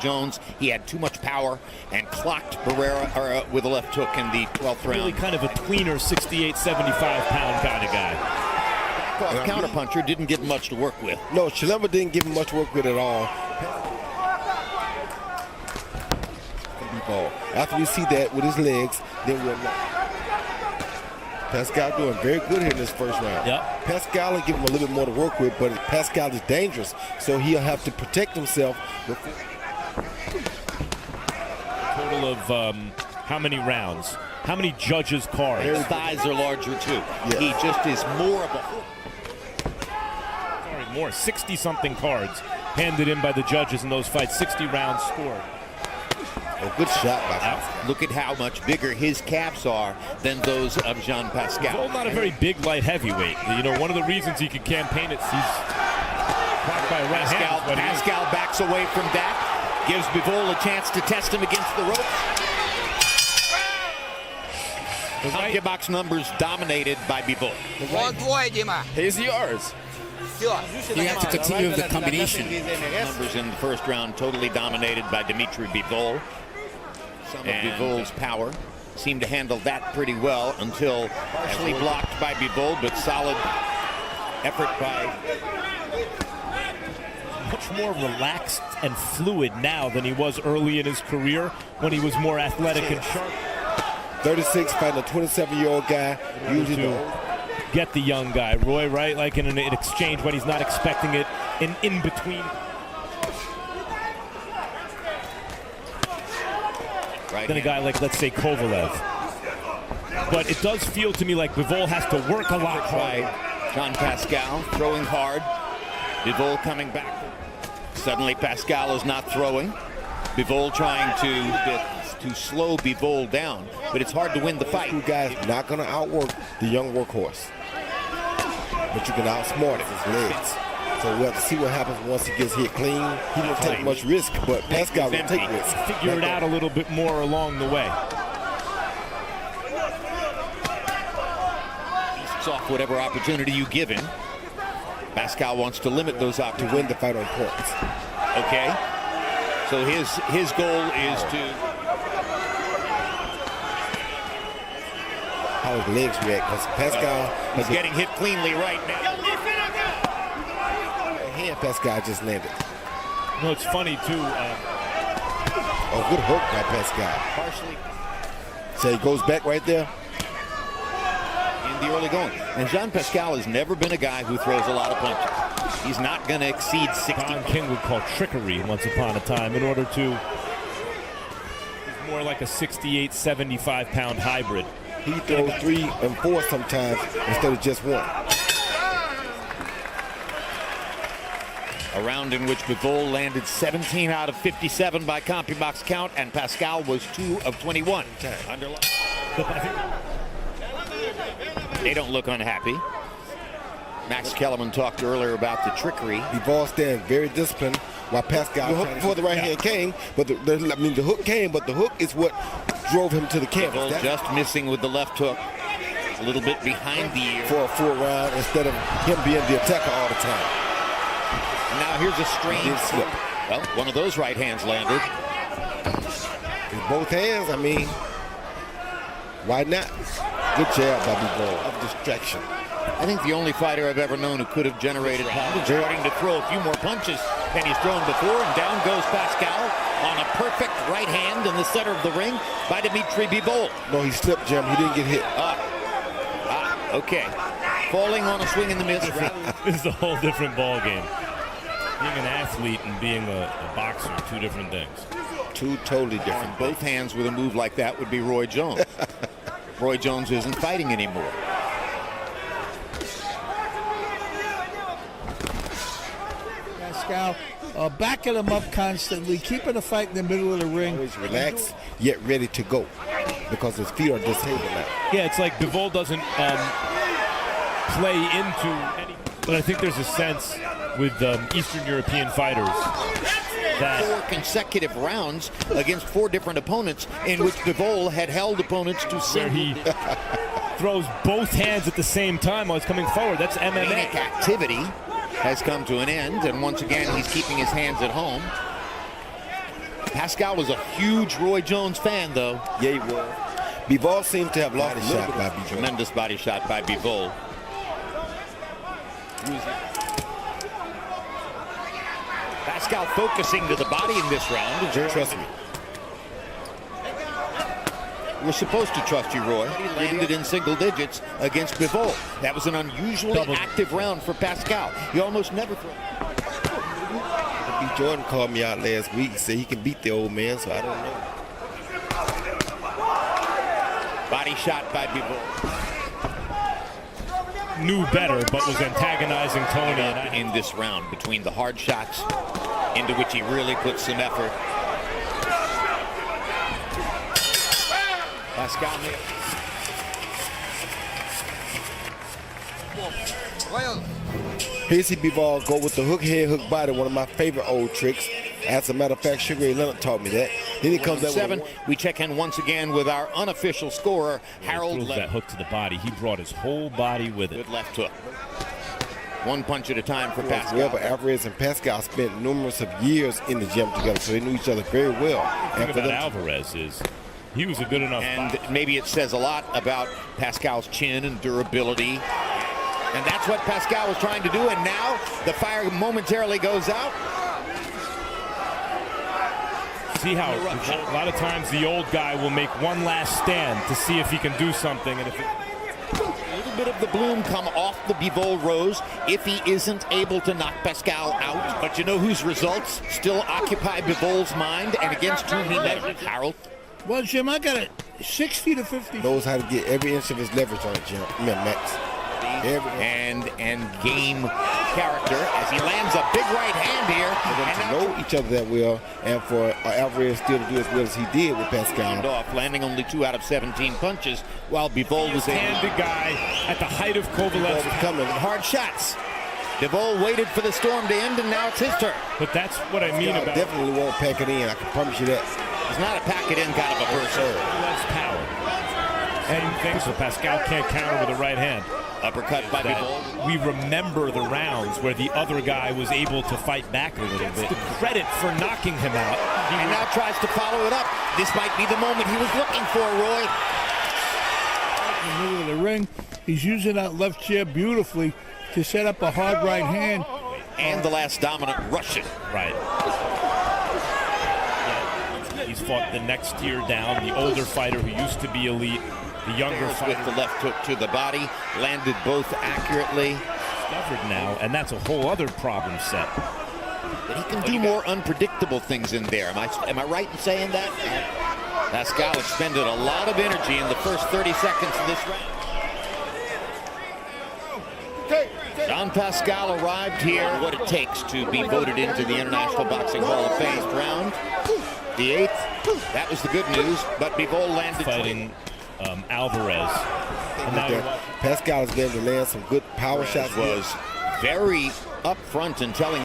Jones. He had too much power and clocked Barrera with a left hook in the 12th round. Really kind of a tweener, 68, 75-pound kind of guy. Counterpuncher didn't give him much to work with. No, Chilemba didn't give him much work with at all. After we see that with his legs, then we'll know. Pascal doing very good here in this first round. Yep. Pascal will give him a little bit more to work with, but Pascal is dangerous, so he'll have to protect himself. Total of how many rounds? How many judges' cards? His thighs are larger too. Yeah. He just is more of a... Sorry, more. 60-something cards handed in by the judges in those fights. 60 rounds scored. A good shot by Pascal. Look at how much bigger his calves are than those of Jean Pascal. Bivol not a very big light heavyweight. You know, one of the reasons he can campaign it, he's caught by a right hand. Pascal backs away from that, gives Bivol a chance to test him against the ropes. Box numbers dominated by Bivol. He's yours. You have to continue with the combination. Numbers in the first round totally dominated by Dmitry Bivol. Some of Bivol's power seemed to handle that pretty well until partially blocked by Bivol, but solid effort by... Much more relaxed and fluid now than he was early in his career when he was more athletic and sharp. 36 fighting a 27-year-old guy. Usually to get the young guy, Roy, right? Like in an exchange when he's not expecting it, in between. Than a guy like, let's say, Kovalev. But it does feel to me like Bivol has to work a lot harder. Jean Pascal throwing hard. Bivol coming back. Suddenly Pascal is not throwing. Bivol trying to slow Bivol down, but it's hard to win the fight. Two guys not going to outwork the young workhorse, but you can outsmart it with his legs. So we'll have to see what happens once he gets hit clean. He didn't take much risk, but Pascal will take risk. Figure it out a little bit more along the way. Beasts off whatever opportunity you give him. Pascal wants to limit those opportunities. To win the fight on points. Okay. So his goal is to... How his legs react, because Pascal is getting hit cleanly right now. Hand Pascal just landed. No, it's funny too. Oh, good hook by Pascal. Partially. So he goes back right there. In the early going. And Jean Pascal has never been a guy who throws a lot of punches. He's not going to exceed 60. Don King would call trickery once upon a time in order to... He's more like a 68, 75-pound hybrid. He throws 3 and 4 sometimes instead of just 1. A round in which Bivol landed 17 out of 57 by CompuBox count, and Pascal was 2 of 21. They don't look unhappy. Max Kellerman talked earlier about the trickery. Bivol staying very disciplined while Pascal hook before the right hand came, but the hook came, but the hook is what drove him to the canvas. Just missing with the left hook. A little bit behind the ear. For a full round instead of him being the attacker all the time. And now here's a strange slip. Well, one of those right hands landed. With both hands, I mean, why not? Good jab by Bivol of distraction. I think the only fighter I've ever known who could have generated starting to throw a few more punches than he's thrown before, and down goes Pascal on a perfect right hand in the center of the ring by Dmitry Bivol. No, he slipped, Jim. He didn't get hit. Okay. Falling on a swing and the miss. This is a whole different ball game. Being an athlete and being a boxer, two different things. Two totally different. Both hands with a move like that would be Roy Jones. Roy Jones isn't fighting anymore. Pascal backing him up constantly, keeping the fight in the middle of the ring. Always relaxed, yet ready to go, because his feet are disabled now. Yeah, it's like Bivol doesn't play into any, but I think there's a sense with Eastern European fighters that 4 consecutive rounds against 4 different opponents in which Bivol had held opponents to where he throws both hands at the same time while he's coming forward. That's MMA. Activity has come to an end, and once again he's keeping his hands at home. Pascal was a huge Roy Jones fan, though. Yeah, he was. Bivol seemed to have lost a shot by Bivol. Tremendous body shot by Bivol. Pascal focusing to the body in this round. Trust me. We're supposed to trust you, Roy. He landed in single digits against Bivol. That was an unusually active round for Pascal. He almost never threw. B. Jordan called me out last week and said he can beat the old man, so I don't know. Body shot by Bivol. Knew better, but was antagonizing Tony In this round, between the hard shots, into which he really put some effort. Pascal. Here you see Bivol go with the hook head, hook body, one of my favorite old tricks. As a matter of fact, Sugar Ray Leonard taught me that. Then he comes up with we check in once again with our unofficial scorer, Harold. That hook to the body. He brought his whole body with it. Good left hook. One punch at a time for Pascal. Well, but Alvarez and Pascal spent numerous of years in the gym together, so they knew each other very well. The thing about Alvarez is he was a good enough boxer. Maybe it says a lot about Pascal's chin and durability. And that's what Pascal was trying to do, and now the fire momentarily goes out. See how a lot of times the old guy will make one last stand to see if he can do something, and if a little bit of the bloom come off the Bivol rose if he isn't able to knock Pascal out. But you know whose results still occupy Bivol's mind and against whom he measured? Harold. Well, Jim, I got it 60 to 50. Knows how to get every inch of his leverage on it, Jim. Max. And game character as he lands a big right hand here. For them to know each other that well, and for Alvarez still to do as well as he did with Pascal. Off, landing only 2 out of 17 punches, while Bivol was a handed guy at the height of Kovalev's coming. Hard shots. Bivol waited for the storm to end, and now it's his turn. But that's what I mean about. Definitely won't pack it in. I can promise you that. He's not a pack it in kind of a person. Less power. Same thing, so Pascal can't counter with a right hand. Uppercut by Bivol. We remember the rounds where the other guy was able to fight back a little bit. The credit for knocking him out. And now tries to follow it up. This might be the moment he was looking for, Roy. In the middle of the ring, he's using that left jab beautifully to set up a hard right hand. And the last dominant Russian. Right. He's fought the next tier down, the older fighter who used to be elite. The younger fighter with the left hook to the body, landed both accurately. Discovered now, and that's a whole other problem set. But he can do more unpredictable things in there. Am I right in saying that? Pascal expended a lot of energy in the first 30 seconds of this round. Jean Pascal arrived here. What it takes to be voted into the International Boxing Hall of Fame round. The 8th. That was the good news, but Bivol landed fighting Alvarez. And now Pascal has been able to land some good power shots. Was very upfront in telling